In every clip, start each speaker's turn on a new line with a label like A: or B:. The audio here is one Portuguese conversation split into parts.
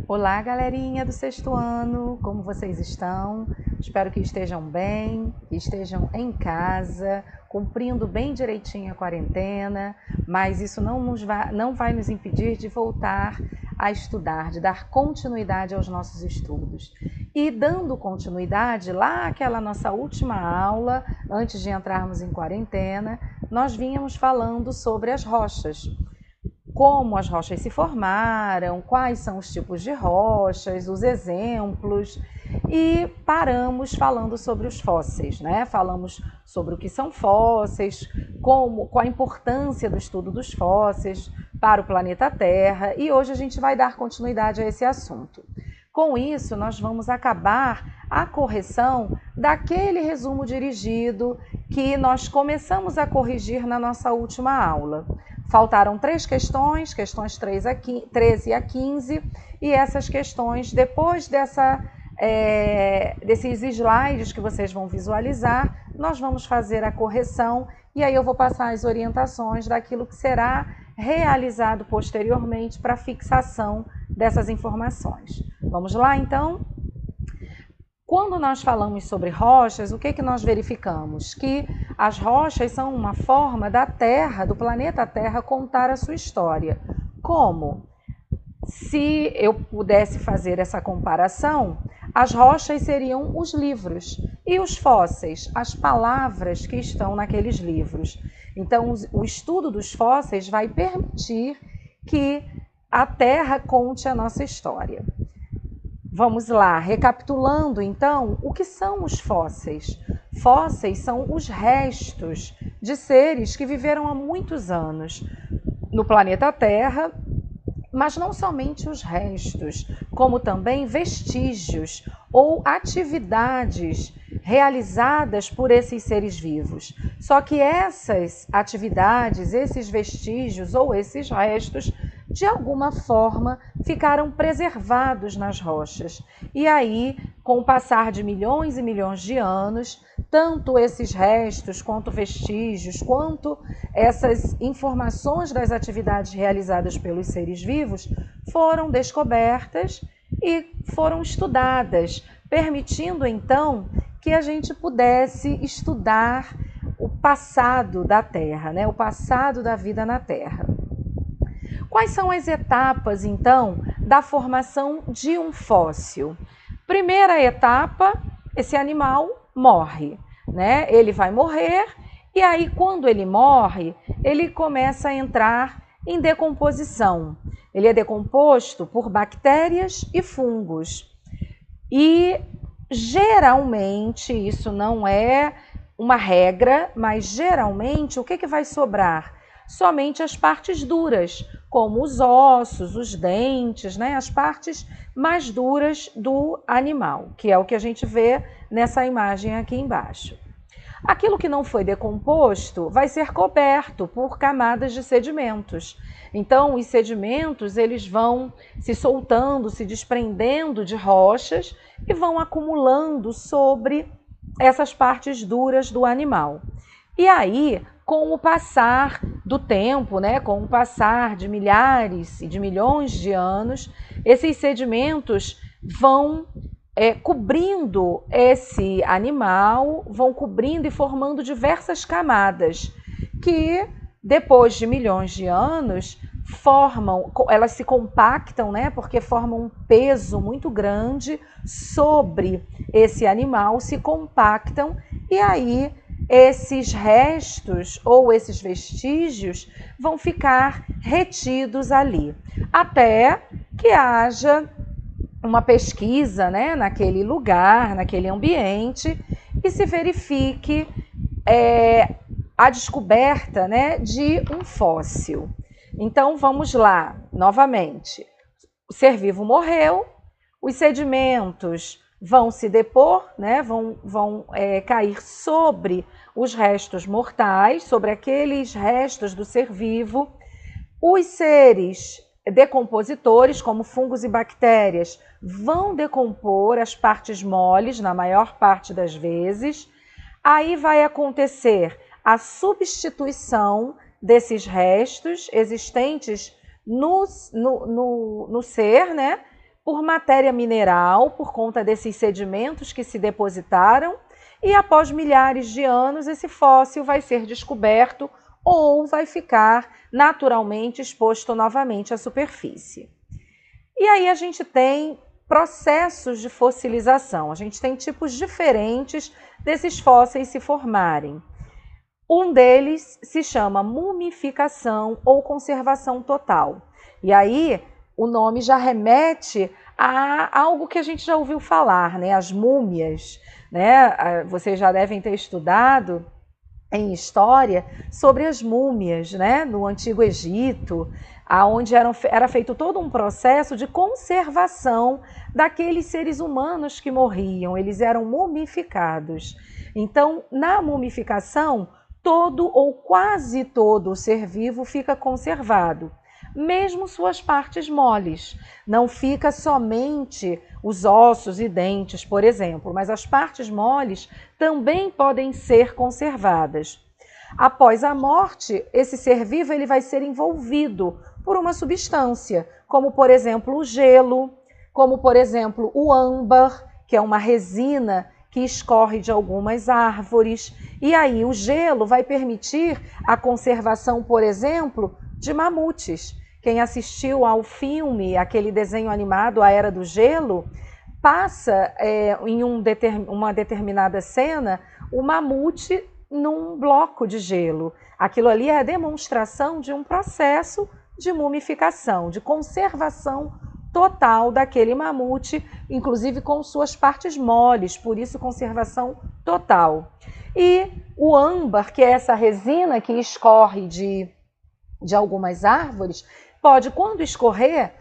A: Olá, galerinha do sexto ano, como vocês estão? Espero que estejam bem, que estejam em casa, cumprindo bem direitinho a quarentena, mas isso não vai nos impedir de voltar a estudar, de dar continuidade aos nossos estudos. E dando continuidade, lá aquela nossa última aula, antes de entrarmos em quarentena, nós vínhamos falando sobre as rochas. Como as rochas se formaram, quais são os tipos de rochas, os exemplos, e paramos falando sobre os fósseis, né? Falamos sobre o que são fósseis, qual a importância do estudo dos fósseis para o planeta Terra, e hoje a gente vai dar continuidade a esse assunto. Com isso, nós vamos acabar a correção daquele resumo dirigido que nós começamos a corrigir na nossa última aula. Faltaram 3 questões, questões 13 a 15, e essas questões, depois desses slides que vocês vão visualizar, nós vamos fazer a correção e aí eu vou passar as orientações daquilo que será realizado posteriormente para a fixação dessas informações. Vamos lá, então? Quando nós falamos sobre rochas, o que nós verificamos? Que as rochas são uma forma da Terra, do planeta Terra, contar a sua história. Como? Se eu pudesse fazer essa comparação, as rochas seriam os livros e os fósseis, as palavras que estão naqueles livros. Então, o estudo dos fósseis vai permitir que a Terra conte a nossa história. Vamos lá, recapitulando então, o que são os fósseis? Fósseis são os restos de seres que viveram há muitos anos no planeta Terra, mas não somente os restos, como também vestígios ou atividades realizadas por esses seres vivos. Só que essas atividades, esses vestígios ou esses restos, de alguma forma, ficaram preservados nas rochas. E aí, com o passar de milhões e milhões de anos, tanto esses restos, quanto vestígios, quanto essas informações das atividades realizadas pelos seres vivos foram descobertas e foram estudadas, permitindo então que a gente pudesse estudar o passado da Terra, né? O passado da vida na Terra. Quais são as etapas, então, da formação de um fóssil? Primeira etapa, esse animal morre, né? Ele vai morrer e aí, quando ele morre, ele começa a entrar em decomposição. Ele é decomposto por bactérias e fungos. E, geralmente, isso não é uma regra, mas geralmente, o que vai sobrar? Somente as partes duras, como os ossos, os dentes, né? As partes mais duras do animal, que é o que a gente vê nessa imagem aqui embaixo. Aquilo que não foi decomposto vai ser coberto por camadas de sedimentos. Então, os sedimentos eles vão se soltando, se desprendendo de rochas e vão acumulando sobre essas partes duras do animal. E aí, com o passar do tempo, né, com o passar de milhares e de milhões de anos, esses sedimentos vão cobrindo esse animal, vão cobrindo e formando diversas camadas que, depois de milhões de anos, elas se compactam, né, porque formam um peso muito grande sobre esse animal, se compactam e aí esses restos ou esses vestígios vão ficar retidos ali, até que haja uma pesquisa, né, naquele lugar, naquele ambiente, e se verifique a descoberta, né, de um fóssil. Então, vamos lá, novamente. O ser vivo morreu, os sedimentos vão se depor, né, vão cair sobre os restos mortais, sobre aqueles restos do ser vivo. Os seres decompositores, como fungos e bactérias, vão decompor as partes moles, na maior parte das vezes. Aí vai acontecer a substituição desses restos existentes no ser, né, por matéria mineral, por conta desses sedimentos que se depositaram, e após milhares de anos esse fóssil vai ser descoberto ou vai ficar naturalmente exposto novamente à superfície. E aí a gente tem processos de fossilização, a gente tem tipos diferentes desses fósseis se formarem. Um deles se chama mumificação ou conservação total. E aí o nome já remete a algo que a gente já ouviu falar, né? As múmias, né? Vocês já devem ter estudado em história sobre as múmias, né? No Antigo Egito, onde era feito todo um processo de conservação daqueles seres humanos que morriam, eles eram mumificados. Então, na mumificação, todo ou quase todo o ser vivo fica conservado, mesmo suas partes moles. Não fica somente os ossos e dentes, por exemplo, mas as partes moles também podem ser conservadas. Após a morte, esse ser vivo ele vai ser envolvido por uma substância, como por exemplo o gelo, como por exemplo o âmbar, que é uma resina que escorre de algumas árvores, e aí o gelo vai permitir a conservação, por exemplo, de mamutes. Quem assistiu ao filme, aquele desenho animado, A Era do Gelo, passa em uma determinada cena o mamute num bloco de gelo. Aquilo ali é a demonstração de um processo de mumificação, de conservação total daquele mamute, inclusive com suas partes moles, por isso conservação total. E o âmbar, que é essa resina que escorre de algumas árvores, pode, quando escorrer,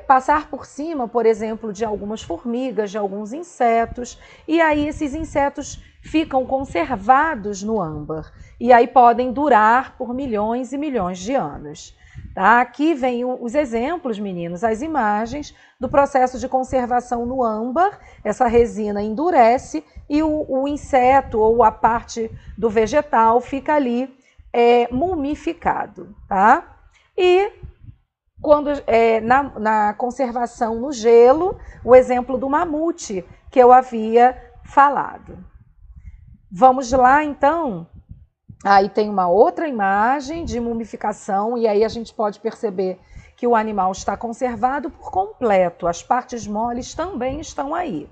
A: passar por cima, por exemplo, de algumas formigas, de alguns insetos, e aí esses insetos ficam conservados no âmbar, e aí podem durar por milhões e milhões de anos. Tá? Aqui vem os exemplos, meninos, as imagens do processo de conservação no âmbar. Essa resina endurece e o inseto ou a parte do vegetal fica ali mumificado. Tá? E quando na conservação no gelo, o exemplo do mamute que eu havia falado. Vamos lá, então? Aí tem uma outra imagem de mumificação e aí a gente pode perceber que o animal está conservado por completo. As partes moles também estão aí.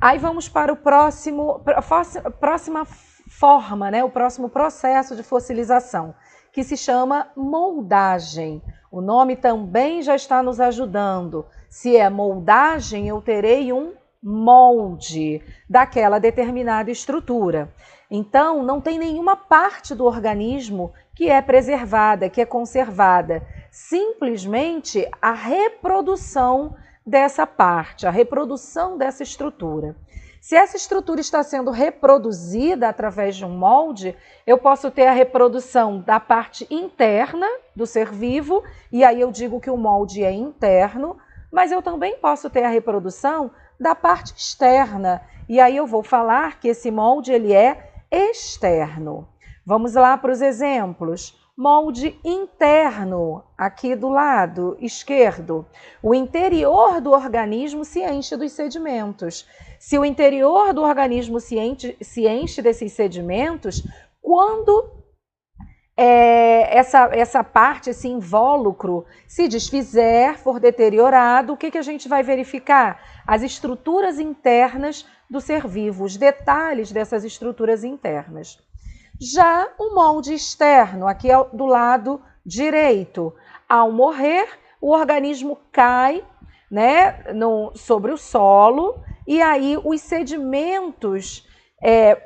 A: Aí vamos para a próxima forma, né? O próximo processo de fossilização, que se chama moldagem. O nome também já está nos ajudando. Se é moldagem, eu terei um molde daquela determinada estrutura. Então, não tem nenhuma parte do organismo que é preservada, que é conservada. Simplesmente a reprodução dessa parte, a reprodução dessa estrutura. Se essa estrutura está sendo reproduzida através de um molde, eu posso ter a reprodução da parte interna do ser vivo, e aí eu digo que o molde é interno, mas eu também posso ter a reprodução da parte externa, e aí eu vou falar que esse molde ele é externo. Vamos lá para os exemplos. Molde interno, aqui do lado esquerdo. O interior do organismo se enche dos sedimentos. Se o interior do organismo se enche desses sedimentos, quando essa parte, esse invólucro, se desfizer, for deteriorado, o que a gente vai verificar? As estruturas internas do ser vivo, os detalhes dessas estruturas internas. Já o molde externo, aqui do lado direito, ao morrer, o organismo cai, né, sobre o solo, e aí os sedimentos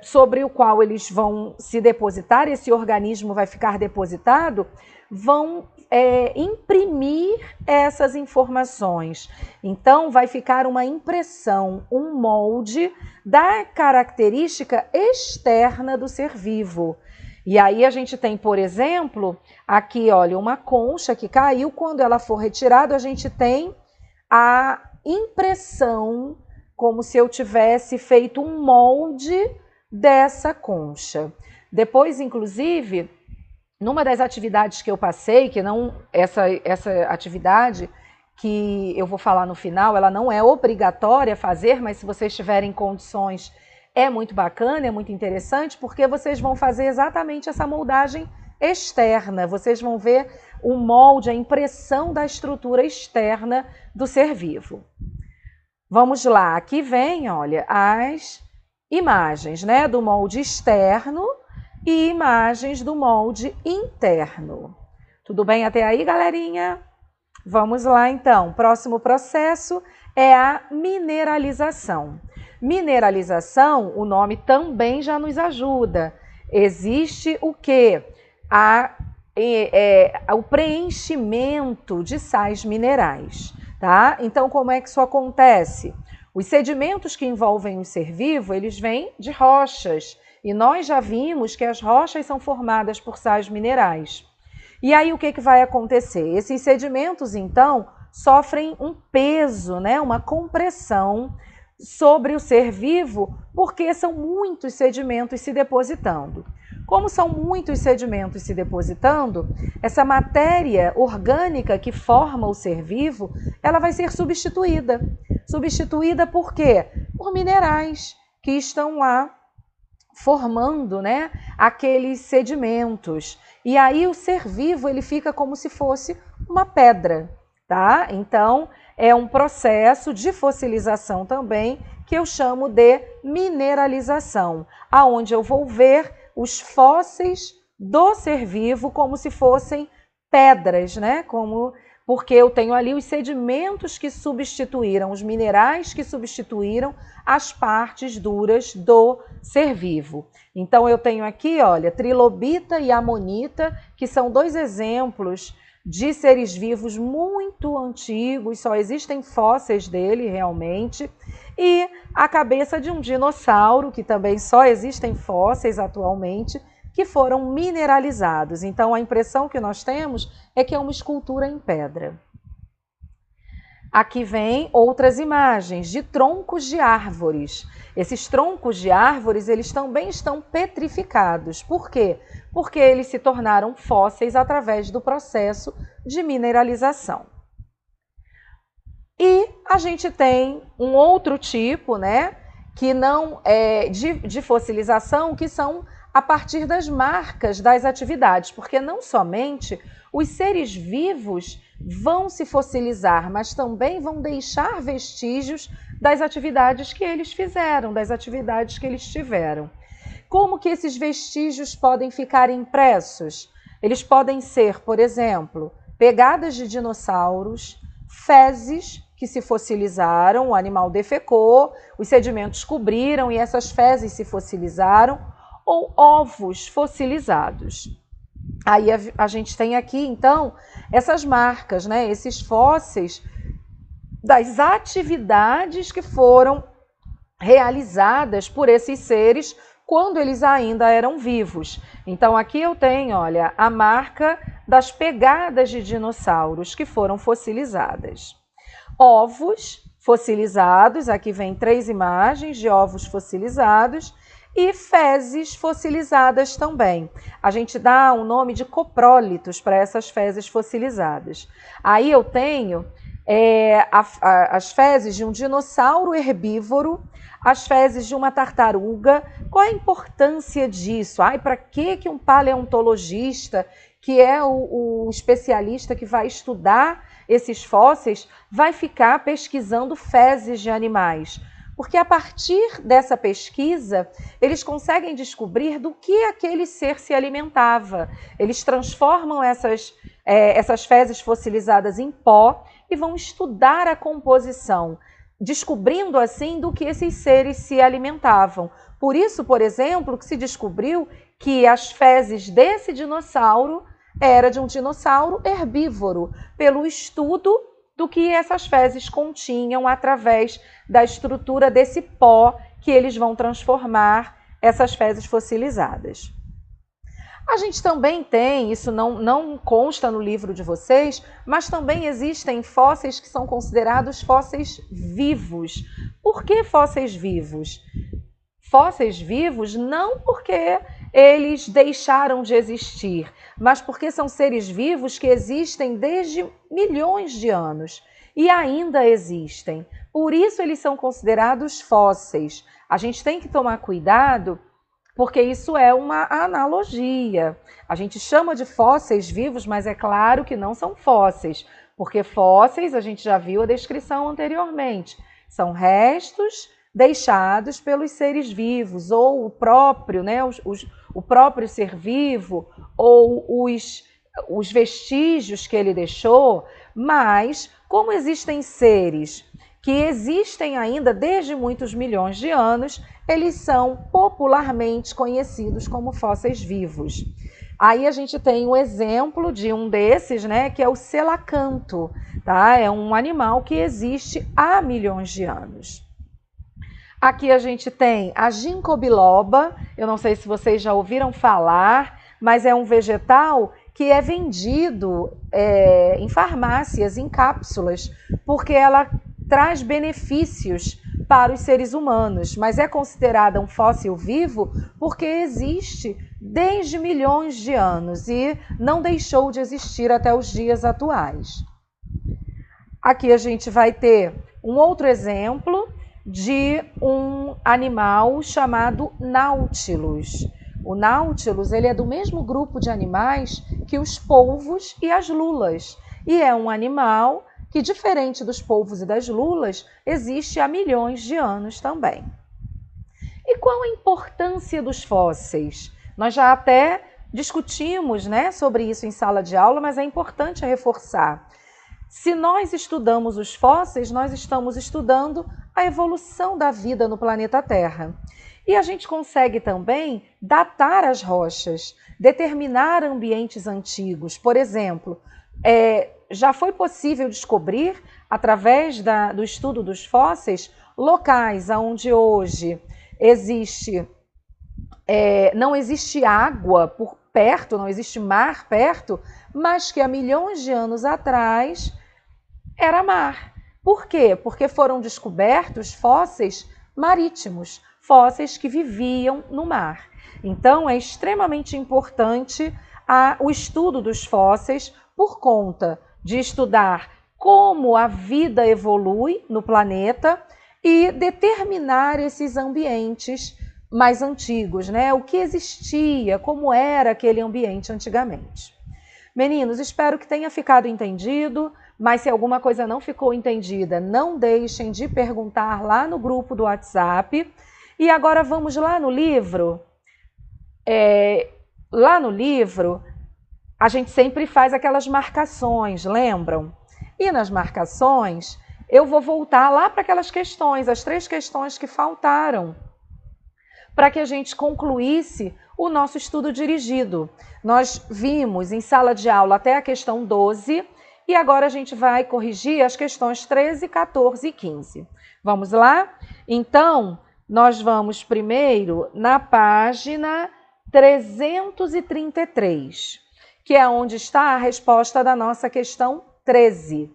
A: sobre o qual eles vão se depositar, esse organismo vai ficar depositado, vão imprimir essas informações. Então, vai ficar uma impressão, um molde da característica externa do ser vivo. E aí a gente tem, por exemplo, aqui, olha, uma concha que caiu, quando ela for retirada, a gente tem a impressão, como se eu tivesse feito um molde dessa concha. Depois, inclusive, numa das atividades que eu passei, que não essa atividade que eu vou falar no final, ela não é obrigatória fazer, mas se vocês tiverem condições, é muito bacana, é muito interessante, porque vocês vão fazer exatamente essa moldagem externa. Vocês vão ver o molde, a impressão da estrutura externa do ser vivo. Vamos lá, aqui vem, olha, as imagens, né, do molde externo e imagens do molde interno. Tudo bem até aí, galerinha? Vamos lá, então. Próximo processo é a mineralização. Mineralização, o nome também já nos ajuda. Existe o quê? O preenchimento de sais minerais, tá? Então, como é que isso acontece? Os sedimentos que envolvem o ser vivo, eles vêm de rochas. E nós já vimos que as rochas são formadas por sais minerais. E aí o que vai acontecer? Esses sedimentos, então, sofrem um peso, né? Uma compressão sobre o ser vivo, porque são muitos sedimentos se depositando. Como são muitos sedimentos se depositando, essa matéria orgânica que forma o ser vivo, ela vai ser substituída. Substituída por quê? Por minerais que estão lá formando, né, aqueles sedimentos. E aí o ser vivo, ele fica como se fosse uma pedra, tá? Então, é um processo de fossilização também, que eu chamo de mineralização, aonde eu vou ver os fósseis do ser vivo como se fossem pedras, né? Porque eu tenho ali os sedimentos que substituíram, os minerais que substituíram as partes duras do ser vivo. Então eu tenho aqui, olha, trilobita e amonita, que são dois exemplos de seres vivos muito antigos, só existem fósseis dele realmente, e a cabeça de um dinossauro, que também só existem fósseis atualmente, que foram mineralizados. Então a impressão que nós temos é que é uma escultura em pedra. Aqui vem outras imagens de troncos de árvores. Esses troncos de árvores, eles também estão petrificados. Por quê? Porque eles se tornaram fósseis através do processo de mineralização. E a gente tem um outro tipo, né, que não é de fossilização, que são a partir das marcas das atividades, porque não somente os seres vivos vão se fossilizar, mas também vão deixar vestígios das atividades que eles fizeram, das atividades que eles tiveram. Como que esses vestígios podem ficar impressos? Eles podem ser, por exemplo, pegadas de dinossauros, fezes que se fossilizaram, o animal defecou, os sedimentos cobriram e essas fezes se fossilizaram, ou ovos fossilizados. Aí a gente tem aqui, então, essas marcas, né? Esses fósseis das atividades que foram realizadas por esses seres quando eles ainda eram vivos. Então, aqui eu tenho, olha, a marca das pegadas de dinossauros que foram fossilizadas. Ovos fossilizados, aqui vem 3 imagens de ovos fossilizados, e fezes fossilizadas também. A gente dá um nome de coprólitos para essas fezes fossilizadas. Aí eu tenho as fezes de um dinossauro herbívoro, as fezes de uma tartaruga. Qual a importância disso? Para que um paleontologista, que é o especialista que vai estudar esses fósseis, vai ficar pesquisando fezes de animais? Porque a partir dessa pesquisa, eles conseguem descobrir do que aquele ser se alimentava. Eles transformam essas fezes fossilizadas em pó e vão estudar a composição, descobrindo assim do que esses seres se alimentavam. Por isso, por exemplo, que se descobriu que as fezes desse dinossauro era de um dinossauro herbívoro, pelo estudo do que essas fezes continham através da estrutura desse pó que eles vão transformar essas fezes fossilizadas. A gente também tem, isso não consta no livro de vocês, mas também existem fósseis que são considerados fósseis vivos. Por que fósseis vivos? Fósseis vivos não porque eles deixaram de existir, mas porque são seres vivos que existem desde milhões de anos e ainda existem. Por isso eles são considerados fósseis. A gente tem que tomar cuidado, porque isso é uma analogia. A gente chama de fósseis vivos, mas é claro que não são fósseis, porque fósseis, a gente já viu a descrição anteriormente, são restos deixados pelos seres vivos, ou o próprio, né, o próprio ser vivo, ou os vestígios que ele deixou. Mas, como existem seres que existem ainda desde muitos milhões de anos, eles são popularmente conhecidos como fósseis vivos. Aí a gente tem um exemplo de um desses, né, que é o selacanto, tá? É um animal que existe há milhões de anos. Aqui a gente tem a ginkgo biloba, eu não sei se vocês já ouviram falar, mas é um vegetal que é vendido em farmácias, em cápsulas, porque ela traz benefícios para os seres humanos, mas é considerada um fóssil vivo porque existe desde milhões de anos e não deixou de existir até os dias atuais. Aqui a gente vai ter um outro exemplo de um animal chamado Nautilus. O Nautilus, ele é do mesmo grupo de animais que os polvos e as lulas, e é um animal que, diferente dos polvos e das lulas, existe há milhões de anos também. E qual a importância dos fósseis? Nós já até discutimos, né, sobre isso em sala de aula, mas é importante reforçar. Se nós estudamos os fósseis, nós estamos estudando a evolução da vida no planeta Terra. E a gente consegue também datar as rochas, determinar ambientes antigos. Por exemplo, já foi possível descobrir, através do estudo dos fósseis, locais onde hoje não existe água por perto, não existe mar perto, mas que há milhões de anos atrás era mar. Por quê? Porque foram descobertos fósseis marítimos, fósseis que viviam no mar. Então, é extremamente importante o estudo dos fósseis por conta de estudar como a vida evolui no planeta e determinar esses ambientes mais antigos, né? O que existia, como era aquele ambiente antigamente. Meninos, espero que tenha ficado entendido, mas se alguma coisa não ficou entendida, não deixem de perguntar lá no grupo do WhatsApp. E agora vamos lá no livro. Lá no livro, a gente sempre faz aquelas marcações, lembram? E nas marcações, eu vou voltar lá para aquelas questões, as 3 questões que faltaram, para que a gente concluísse o nosso estudo dirigido. Nós vimos em sala de aula até a questão 12 e agora a gente vai corrigir as questões 13, 14 e 15. Vamos lá? Então, nós vamos primeiro na página 333, que é onde está a resposta da nossa questão 13.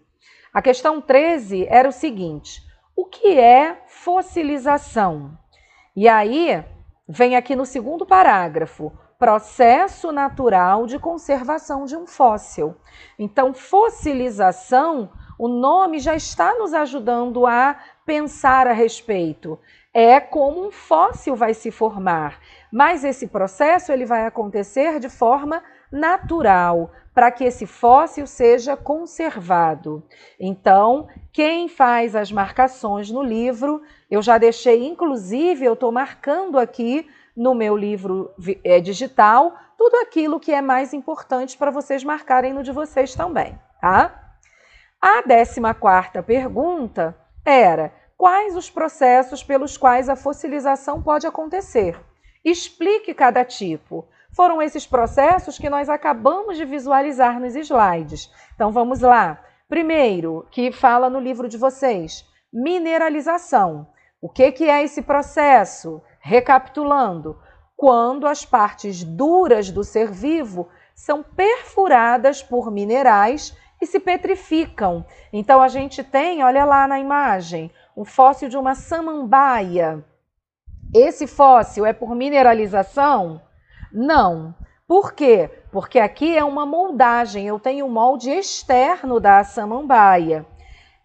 A: A questão 13 era o seguinte: o que é fossilização? E aí, vem aqui no segundo parágrafo, processo natural de conservação de um fóssil. Então, fossilização, o nome já está nos ajudando a pensar a respeito. É como um fóssil vai se formar, mas esse processo ele vai acontecer de forma natural, para que esse fóssil seja conservado. Então, quem faz as marcações no livro, eu já deixei, inclusive, eu estou marcando aqui no meu livro digital, tudo aquilo que é mais importante para vocês marcarem no de vocês também, tá? A 14ª pergunta era: quais os processos pelos quais a fossilização pode acontecer? Explique cada tipo. Foram esses processos que nós acabamos de visualizar nos slides. Então, vamos lá. Primeiro, que fala no livro de vocês, mineralização. O que é esse processo? Recapitulando, quando as partes duras do ser vivo são perfuradas por minerais e se petrificam. Então, a gente tem, olha lá na imagem, um fóssil de uma samambaia. Esse fóssil é por mineralização? Não. Por quê? Porque aqui é uma moldagem, eu tenho o molde externo da samambaia.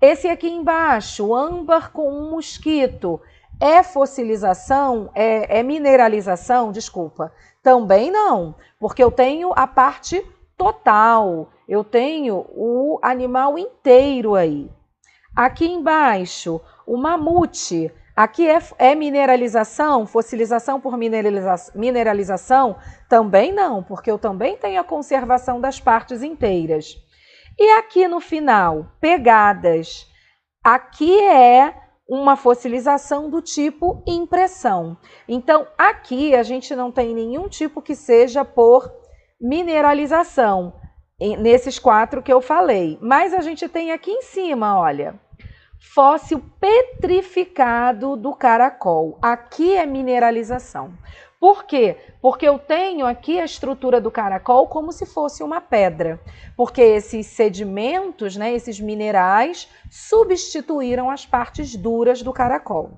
A: Esse aqui embaixo, âmbar com um mosquito, é fossilização? É mineralização? Desculpa. Também não, porque eu tenho a parte total, eu tenho o animal inteiro aí. Aqui embaixo, o mamute, aqui é mineralização, fossilização por mineralização? Também não, porque eu também tenho a conservação das partes inteiras. E aqui no final, pegadas. Aqui é uma fossilização do tipo impressão. Então, aqui a gente não tem nenhum tipo que seja por mineralização, nesses 4 que eu falei. Mas a gente tem aqui em cima, olha, fóssil petrificado do caracol. Aqui é mineralização. Por quê? Porque eu tenho aqui a estrutura do caracol como se fosse uma pedra. Porque esses sedimentos, né, esses minerais, substituíram as partes duras do caracol.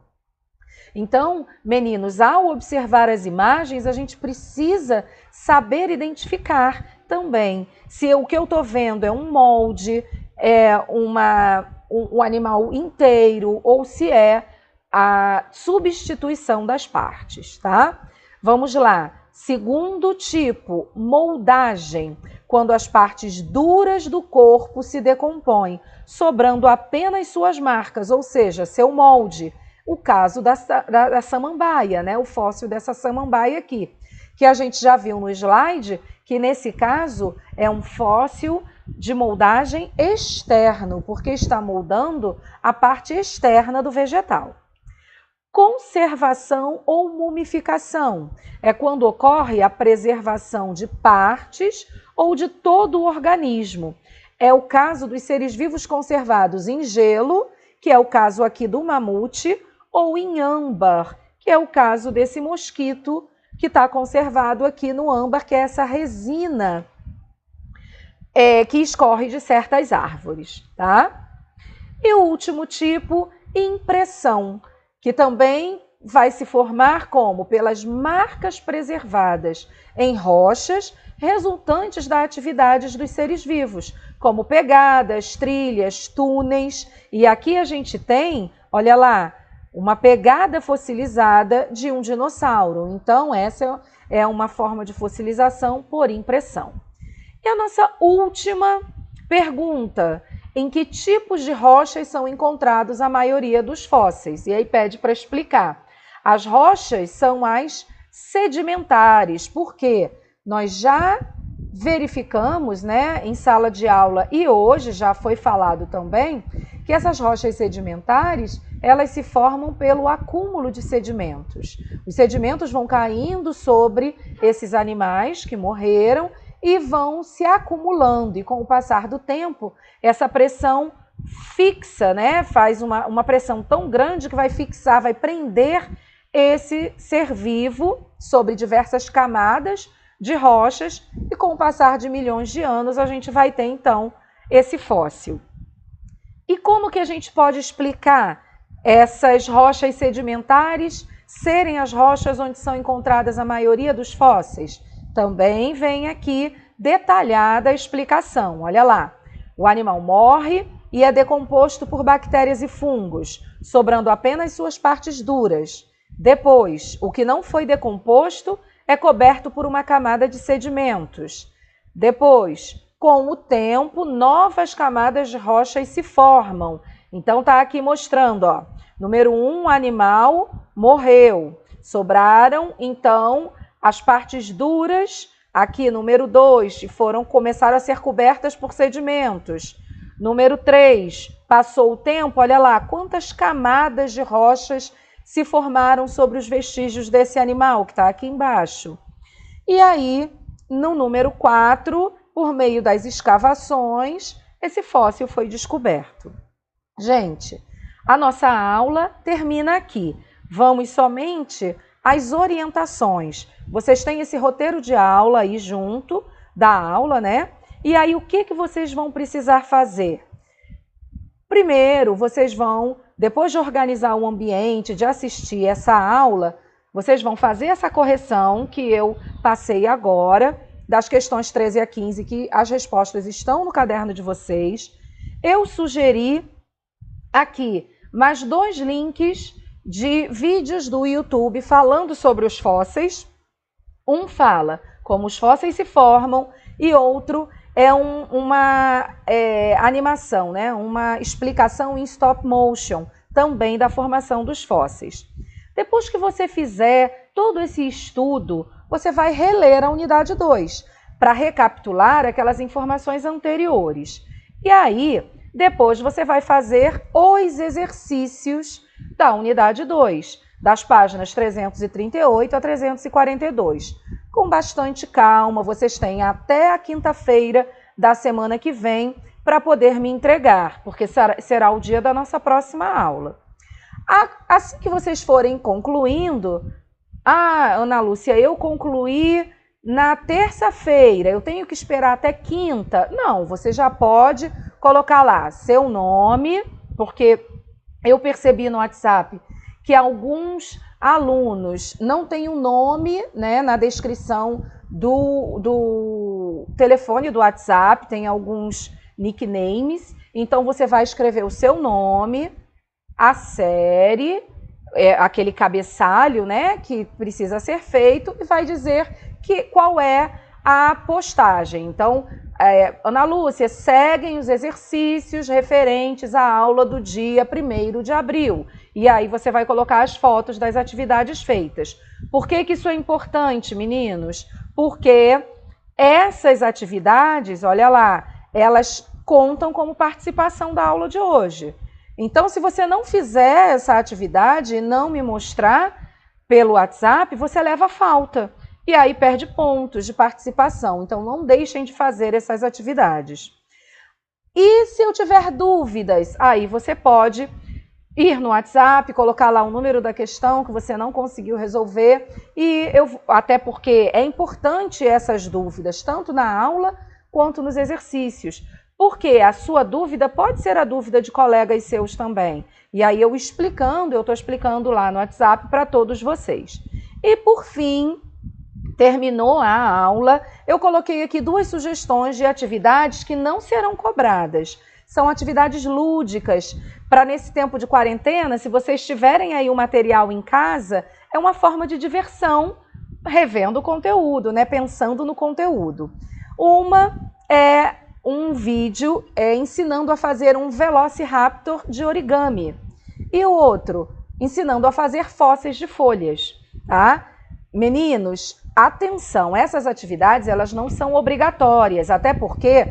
A: Então, meninos, ao observar as imagens, a gente precisa saber identificar também se o que eu estou vendo é um molde, é um animal inteiro ou se é a substituição das partes, tá? Vamos lá. Segundo tipo, moldagem, quando as partes duras do corpo se decompõem, sobrando apenas suas marcas, ou seja, seu molde. O caso da samambaia, né? O fóssil dessa samambaia aqui, que a gente já viu no slide, que nesse caso é um fóssil de moldagem externo, porque está moldando a parte externa do vegetal. Conservação ou mumificação é quando ocorre a preservação de partes ou de todo o organismo. É o caso dos seres vivos conservados em gelo, que é o caso aqui do mamute, ou em âmbar, que é o caso desse mosquito que está conservado aqui no âmbar, que é essa resina que escorre de certas árvores, tá? E o último tipo, impressão, que também vai se formar como? Pelas marcas preservadas em rochas resultantes da atividade dos seres vivos, como pegadas, trilhas, túneis. E aqui a gente tem, olha lá, uma pegada fossilizada de um dinossauro. Então, essa é uma forma de fossilização por impressão. E a nossa última pergunta: em que tipos de rochas são encontrados a maioria dos fósseis? E aí pede para explicar. As rochas são as sedimentares, porque nós já verificamos, né, em sala de aula e hoje já foi falado também, que essas rochas sedimentares, elas se formam pelo acúmulo de sedimentos. Os sedimentos vão caindo sobre esses animais que morreram e vão se acumulando, e com o passar do tempo, essa pressão fixa, né? Faz uma pressão tão grande que vai fixar, vai prender esse ser vivo sobre diversas camadas de rochas, e com o passar de milhões de anos a gente vai ter então esse fóssil. E como que a gente pode explicar essas rochas sedimentares serem as rochas onde são encontradas a maioria dos fósseis? Também vem aqui detalhada a explicação. Olha lá, o animal morre e é decomposto por bactérias e fungos, sobrando apenas suas partes duras. Depois, o que não foi decomposto é coberto por uma camada de sedimentos. Depois, com o tempo, novas camadas de rochas se formam. Então, está aqui mostrando, ó, número 1, o animal morreu. Sobraram, então, as partes duras. Aqui, número 2, começaram a ser cobertas por sedimentos. Número 3, passou o tempo, olha lá, quantas camadas de rochas se formaram sobre os vestígios desse animal, que está aqui embaixo. E aí, no número 4, por meio das escavações, esse fóssil foi descoberto. Gente, a nossa aula termina aqui. Vamos somente às orientações. Vocês têm esse roteiro de aula aí junto da aula, né? E aí, o que vocês vão precisar fazer? Primeiro, vocês vão, depois de organizar o ambiente, de assistir essa aula, vocês vão fazer essa correção que eu passei agora, das questões 13 a 15, que as respostas estão no caderno de vocês. Eu sugeri aqui mais 2 links de vídeos do YouTube falando sobre os fósseis. Um fala como os fósseis se formam e outro é uma animação, né? Uma explicação em stop motion também da formação dos fósseis. Depois que você fizer todo esse estudo, você vai reler a unidade 2 para recapitular aquelas informações anteriores. E aí, depois você vai fazer os exercícios da unidade 2, das páginas 338 a 342. Com bastante calma, vocês têm até a quinta-feira da semana que vem para poder me entregar, porque será o dia da nossa próxima aula. Assim que vocês forem concluindo, Ana Lúcia, eu concluí na terça-feira, eu tenho que esperar até quinta? Não, você já pode colocar lá seu nome, porque eu percebi no WhatsApp que alguns alunos não têm o nome, né, na descrição do telefone do WhatsApp, tem alguns nicknames, então você vai escrever o seu nome, a série, aquele cabeçalho, né, que precisa ser feito, e vai dizer qual é a postagem. Então, Ana Lúcia, seguem os exercícios referentes à aula do dia 1º de abril. E aí você vai colocar as fotos das atividades feitas. Por que isso é importante, meninos? Porque essas atividades, olha lá, elas contam como participação da aula de hoje. Então, se você não fizer essa atividade e não me mostrar pelo WhatsApp, você leva falta. E aí perde pontos de participação. Então, não deixem de fazer essas atividades. E se eu tiver dúvidas, aí você pode ir no WhatsApp, colocar lá o número da questão que você não conseguiu resolver. E até porque é importante essas dúvidas, tanto na aula quanto nos exercícios. Porque a sua dúvida pode ser a dúvida de colegas seus também. E aí eu estou explicando lá no WhatsApp para todos vocês. E por fim, terminou a aula, eu coloquei aqui 2 sugestões de atividades que não serão cobradas. São atividades lúdicas, para nesse tempo de quarentena, se vocês tiverem aí o material em casa, é uma forma de diversão, revendo o conteúdo, né? Pensando no conteúdo. Uma é um vídeo ensinando a fazer um Velociraptor de origami. E o outro, ensinando a fazer fósseis de folhas, tá? Meninos, atenção, essas atividades elas não são obrigatórias, até porque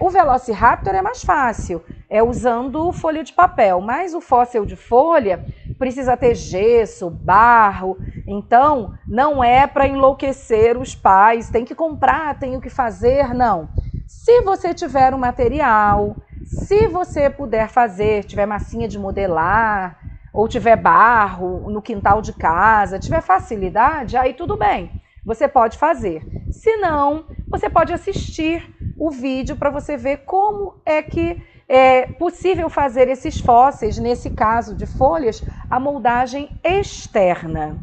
A: o Velociraptor é mais fácil, usando folha de papel, mas o fóssil de folha precisa ter gesso, barro, então não é para enlouquecer os pais, tem que comprar, tem que fazer, não. Se você tiver um material, se você puder fazer, tiver massinha de modelar, ou tiver barro no quintal de casa, tiver facilidade, aí tudo bem, você pode fazer. Se não, você pode assistir o vídeo para você ver como é que é possível fazer esses fósseis, nesse caso de folhas, a moldagem externa.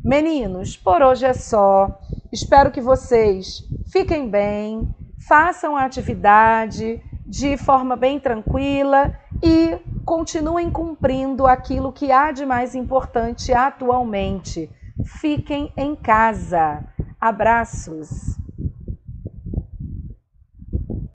A: Meninos, por hoje é só. Espero que vocês fiquem bem, façam a atividade de forma bem tranquila e continuem cumprindo aquilo que há de mais importante atualmente. Fiquem em casa. Abraços!